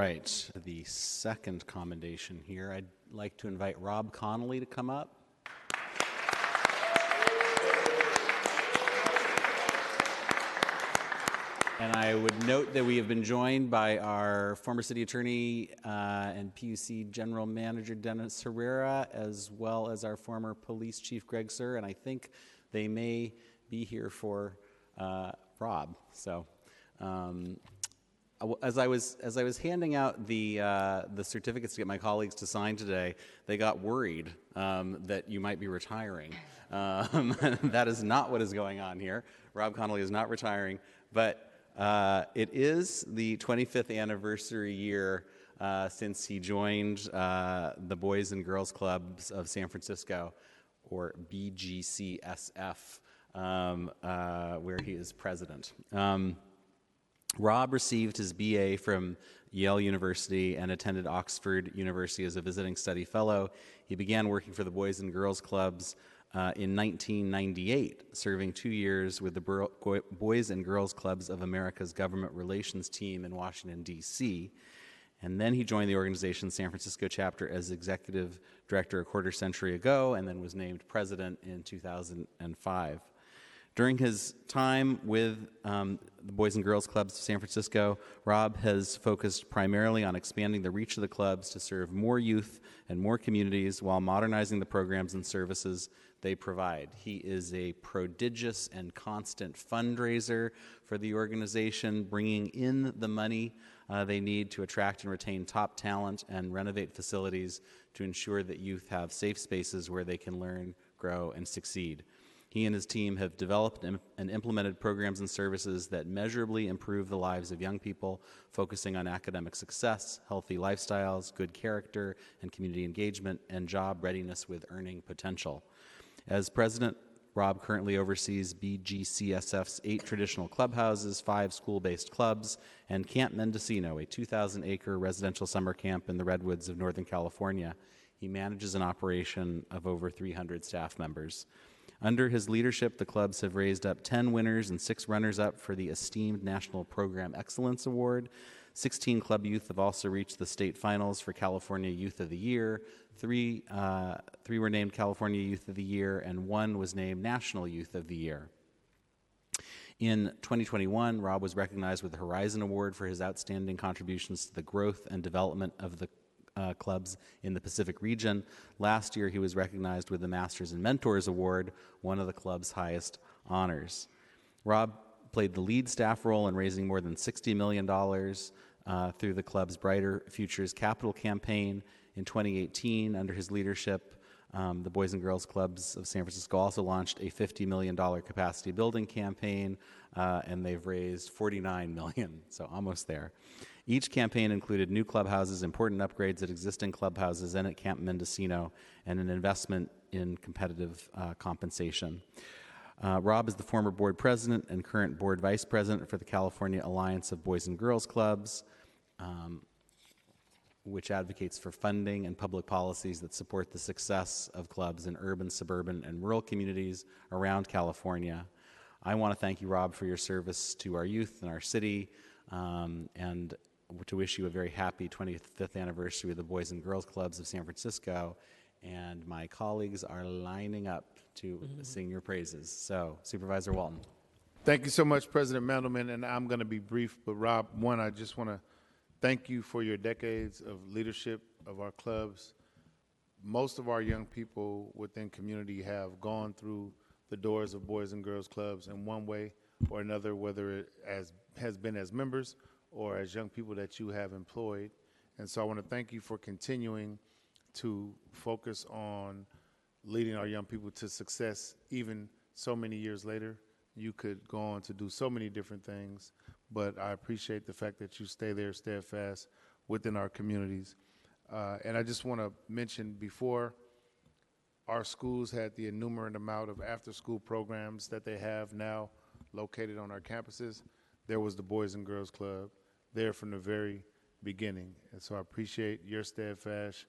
right, the second commendation here. I'd like to invite Rob Connolly to come up. And I would note that we have been joined by our former city attorney and PUC general manager Dennis Herrera, as well as our former police chief Greg Sir, and I think they may be here for Rob. So as I was handing out the certificates to get my colleagues to sign today, they got worried that you might be retiring. That is not what is going on here. Rob Connolly is not retiring, but it is the 25th anniversary year since he joined the Boys and Girls Clubs of San Francisco, or BGCSF, where he is president. Rob received his BA from Yale University and attended Oxford University as a visiting study fellow. He began working for the Boys and Girls Clubs in 1998, serving 2 years with the Boys and Girls Clubs of America's Government Relations team in Washington, D.C., and then he joined the organization's San Francisco chapter as executive director a quarter century ago, and then was named president in 2005. During his time with the Boys and Girls Clubs of San Francisco, Rob has focused primarily on expanding the reach of the clubs to serve more youth and more communities while modernizing the programs and services they provide. He is a prodigious and constant fundraiser for the organization, bringing in the money they need to attract and retain top talent and renovate facilities to ensure that youth have safe spaces where they can learn, grow, and succeed. He and his team have developed and implemented programs and services that measurably improve the lives of young people, focusing on academic success, healthy lifestyles, good character, and community engagement, and job readiness with earning potential. As president, Rob currently oversees BGCSF's 8 traditional clubhouses, 5 school-based clubs, and Camp Mendocino, a 2,000-acre residential summer camp in the Redwoods of Northern California. He manages an operation of over 300 staff members. Under his leadership, the clubs have raised up 10 winners and 6 runners-up for the esteemed National Program Excellence Award. 16 club youth have also reached the state finals for California Youth of the Year. Three were named California Youth of the Year, and 1 was named National Youth of the Year. In 2021, Rob was recognized with the Horizon Award for his outstanding contributions to the growth and development of the clubs in the Pacific region. Last year, he was recognized with the Masters and Mentors Award, one of the club's highest honors. Rob played the lead staff role in raising more than $60 million through the club's Brighter Futures Capital campaign. In 2018, under his leadership, the Boys and Girls Clubs of San Francisco also launched a $50 million capacity building campaign, and they've raised $49 million, so almost there. Each campaign included new clubhouses, important upgrades at existing clubhouses and at Camp Mendocino, and an investment in competitive compensation. Rob is the former board president and current board vice president for the California Alliance of Boys and Girls Clubs, which advocates for funding and public policies that support the success of clubs in urban, suburban, and rural communities around California. I want to thank you, Rob, for your service to our youth and our city, and to wish you a very happy 25th anniversary of the Boys and Girls Clubs of San Francisco. And my colleagues are lining up to sing your praises. So, Supervisor Walton. Thank you so much, President Mandelman, and I'm going to be brief. But Rob, one, I just want to thank you for your decades of leadership of our clubs. Most of our young people within community have gone through the doors of Boys and Girls Clubs in one way or another, whether it has been as members or as young people that you have employed. And so I want to thank you for continuing to focus on leading our young people to success even so many years later. You could go on to do so many different things, but I appreciate the fact that you stay there steadfast within our communities. And I just want to mention, before our schools had the innumerable amount of after-school programs that they have now located on our campuses, there was the Boys and Girls Club there from the very beginning. And so I appreciate your steadfast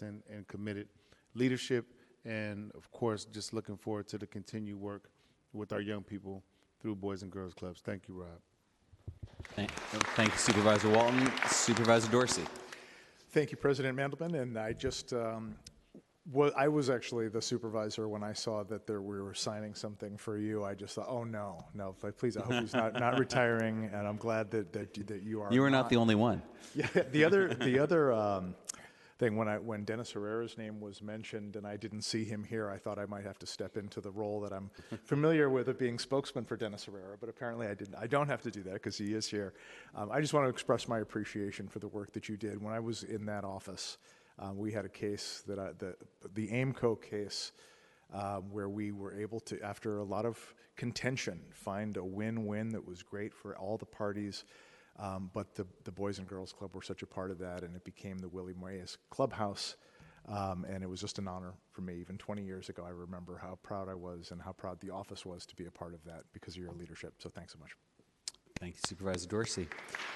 and committed leadership, and of course, just looking forward to the continued work with our young people through Boys and Girls Clubs. Thank you, Rob. Thank you, Supervisor Walton. Supervisor Dorsey. Thank you, President Mandelman. And I just, I was actually the supervisor when I saw that we were signing something for you. I just thought, oh no, please, I hope he's not retiring. And I'm glad that you are. You were not the only one. Yeah. The other thing, when Dennis Herrera's name was mentioned and I didn't see him here, I thought I might have to step into the role that I'm familiar with of being spokesman for Dennis Herrera, but apparently I didn't. I don't have to do that because he is here. I just want to express my appreciation for the work that you did. When I was in that office, we had a case the Aimco case, where we were able to, after a lot of contention, find a win-win that was great for all the parties. But the Boys and Girls Club were such a part of that, and it became the Willie Mays Clubhouse, and it was just an honor for me. Even 20 years ago, I remember how proud I was and how proud the office was to be a part of that because of your leadership. So thanks so much. Thank you, Supervisor Dorsey.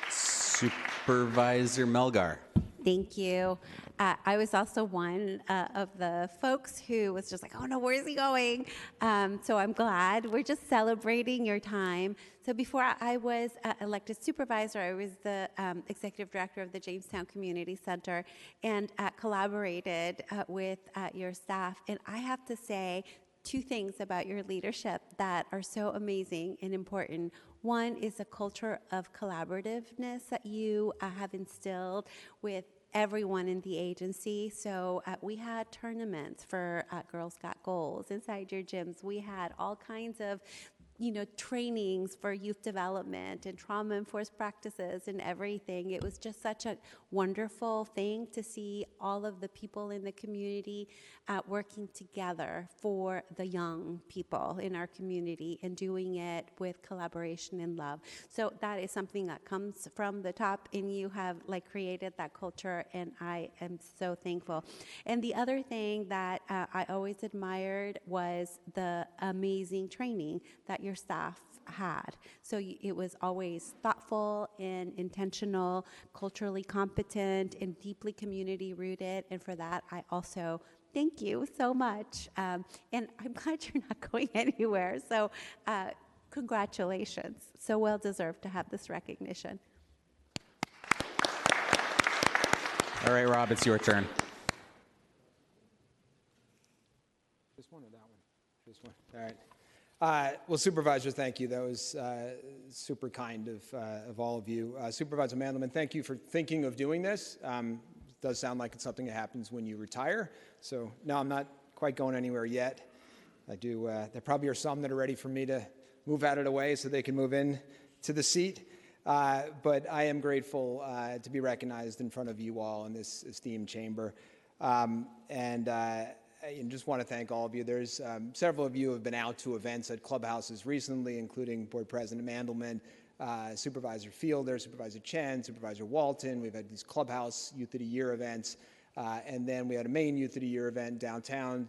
Supervisor Melgar. Thank you. I was also one of the folks who was just like, oh no, where is he going? So I'm glad. We're just celebrating your time. So before I was elected supervisor, I was the executive director of the Jamestown Community Center and collaborated with your staff. And I have to say, two things about your leadership that are so amazing and important. One is a culture of collaborativeness that you have instilled with everyone in the agency. So we had tournaments for Girls Got Goals inside your gyms. We had all kinds of trainings for youth development and trauma-enforced practices and everything. It was just such a wonderful thing to see all of the people in the community working together for the young people in our community and doing it with collaboration and love. So that is something that comes from the top, and you have created that culture, and I am so thankful. And the other thing that I always admired was the amazing training that your staff had. So it was always thoughtful and intentional, culturally competent, and deeply community rooted. And for that, I also thank you so much. And I'm glad you're not going anywhere. So congratulations. So well deserved to have this recognition. All right, Rob, it's your turn. This one or that one? This one. All right. Well, Supervisor, thank you. That was super kind of all of you. Supervisor Mandelman, thank you for thinking of doing this. It does sound like it's something that happens when you retire. So, no, I'm not quite going anywhere yet. There probably are some that are ready for me to move out of the way so they can move in to the seat. But I am grateful to be recognized in front of you all in this esteemed chamber. I just want to thank all of you. There's several of you who have been out to events at clubhouses recently, including Board President Mandelman, Supervisor Fielder, Supervisor Chen, Supervisor Walton. We've had these clubhouse Youth of the Year events. And then we had a Maine Youth of the Year event downtown.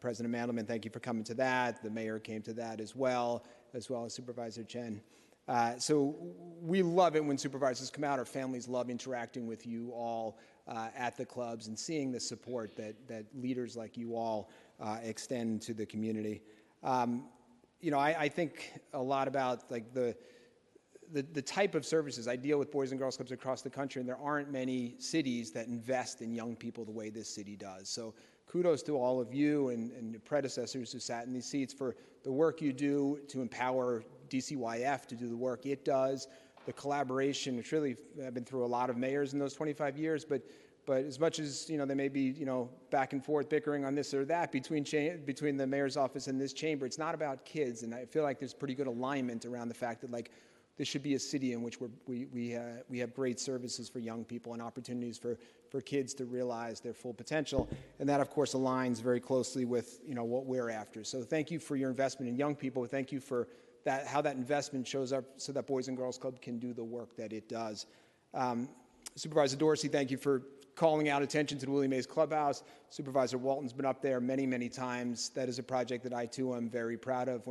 President Mandelman, thank you for coming to that. The mayor came to that as well as Supervisor Chen. So we love it when supervisors come out. Our families love interacting with you all at the clubs and seeing the support that leaders like you all extend to the community. I think a lot about the type of services. I deal with Boys and Girls Clubs across the country, and there aren't many cities that invest in young people the way this city does. So kudos to all of you and your predecessors who sat in these seats for the work you do to empower DCYF to do the work it does, the collaboration, which really I've been through a lot of mayors in those 25 years, but as much as, they may be, back and forth bickering on this or that between the mayor's office and this chamber, it's not about kids. And I feel like there's pretty good alignment around the fact that this should be a city in which we have great services for young people and opportunities for kids to realize their full potential. And that, of course, aligns very closely with, what we're after. So thank you for your investment in young people. Thank you for how that investment shows up so that Boys and Girls Club can do the work that it does. Supervisor Dorsey, thank you for calling out attention to the Willie Mays Clubhouse. Supervisor Walton's been up there many, many times. That is a project that I, too, am very proud of.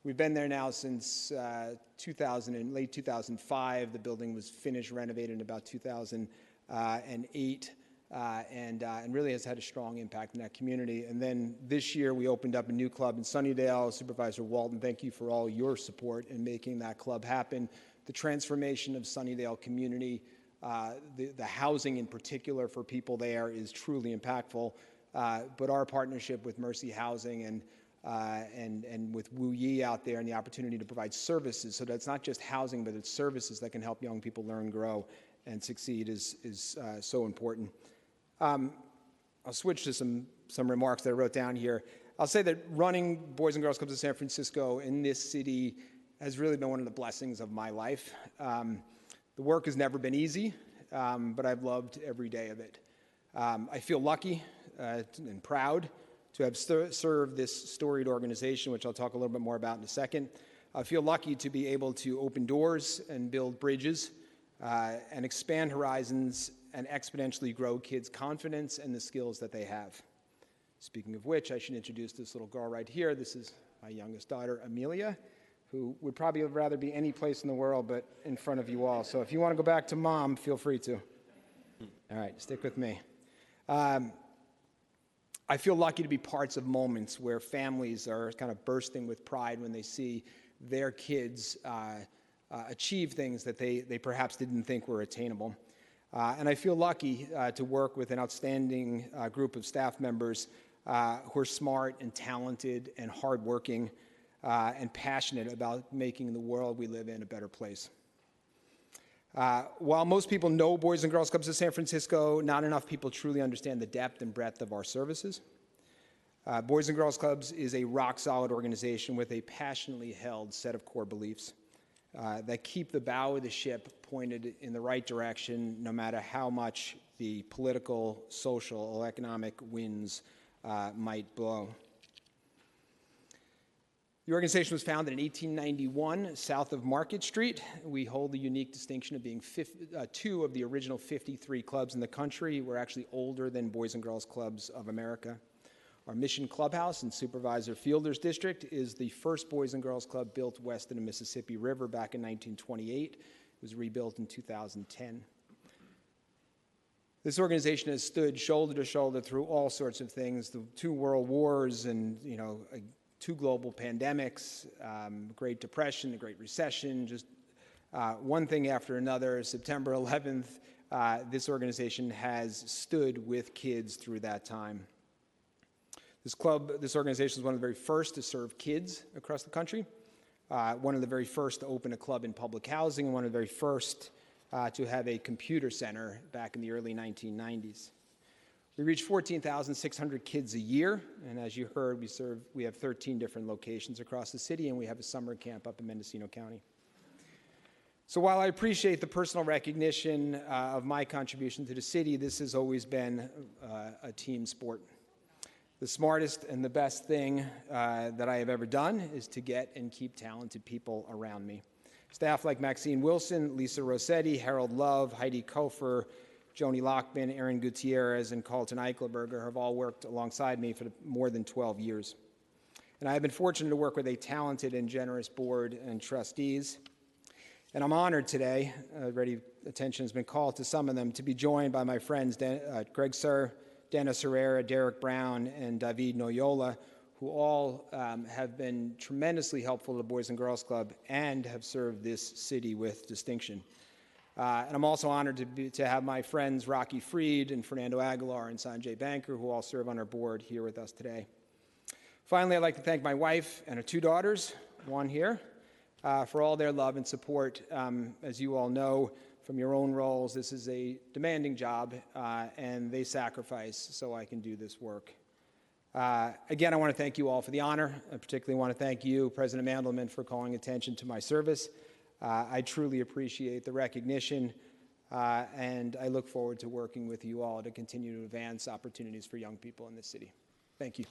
We've been there now since late 2005. The building was finished, renovated in about 2008. and really has had a strong impact in that community. And then this year we opened up a new club in Sunnydale. Supervisor Walton, thank you for all your support in making that club happen. The transformation of Sunnydale community, the housing in particular for people there is truly impactful. But our partnership with Mercy Housing and with Wu Yi out there, and the opportunity to provide services, so that it's not just housing, but it's services that can help young people learn, grow, and succeed is so important. I'll switch to some remarks that I wrote down here. I'll say that running Boys and Girls Clubs of San Francisco in this city has really been one of the blessings of my life. The work has never been easy, but I've loved every day of it. I feel lucky and proud to have served this storied organization, which I'll talk a little bit more about in a second. I feel lucky to be able to open doors and build bridges and expand horizons and exponentially grow kids' confidence and the skills that they have. Speaking of which, I should introduce this little girl right here. This is my youngest daughter, Amelia, who would probably rather be any place in the world but in front of you all. So if you want to go back to mom, feel free to. All right, stick with me. I feel lucky to be parts of moments where families are kind of bursting with pride when they see their kids achieve things that they perhaps didn't think were attainable. And I feel lucky to work with an outstanding group of staff members who are smart and talented and hardworking and passionate about making the world we live in a better place. While most people know Boys and Girls Clubs of San Francisco, not enough people truly understand the depth and breadth of our services. Boys and Girls Clubs is a rock-solid organization with a passionately held set of core beliefs that keep the bow of the ship pointed in the right direction, no matter how much the political, social, or economic winds might blow. The organization was founded in 1891 south of Market Street. We hold the unique distinction of being two of the original 53 clubs in the country. We're actually older than Boys and Girls Clubs of America. Our Mission Clubhouse in Supervisor Fielder's district is the first Boys and Girls Club built west of the Mississippi River back in 1928. It was rebuilt in 2010. This organization has stood shoulder to shoulder through all sorts of things, the 2 world wars and, 2 global pandemics, Great Depression, the Great Recession, just one thing after another. September 11th, this organization has stood with kids through that time. This organization is one of the very first to serve kids across the country, one of the very first to open a club in public housing, and one of the very first to have a computer center back in the early 1990s. We reach 14,600 kids a year, and as you heard, we have 13 different locations across the city, and we have a summer camp up in Mendocino County. So while I appreciate the personal recognition of my contribution to the city, this has always been a team sport. The smartest and the best thing that I have ever done is to get and keep talented people around me. Staff like Maxine Wilson, Lisa Rossetti, Harold Love, Heidi Kofer, Joni Lockman, Aaron Gutierrez, and Carlton Eichelberger have all worked alongside me for more than 12 years. And I have been fortunate to work with a talented and generous board and trustees. And I'm honored today, already attention has been called to some of them, to be joined by my friends Greg Sir, Dennis Herrera, Derek Brown, and David Noyola, who all have been tremendously helpful to the Boys and Girls Club and have served this city with distinction. And I'm also honored to have my friends Rocky Freed and Fernando Aguilar and Sanjay Banker, who all serve on our board, here with us today. Finally, I'd like to thank my wife and her 2 daughters, one here, for all their love and support. As you all know from your own roles, this is a demanding job, and they sacrifice so I can do this work. Again, I want to thank you all for the honor. I particularly want to thank you, President Mandelman, for calling attention to my service. I truly appreciate the recognition, and I look forward to working with you all to continue to advance opportunities for young people in this city. Thank you.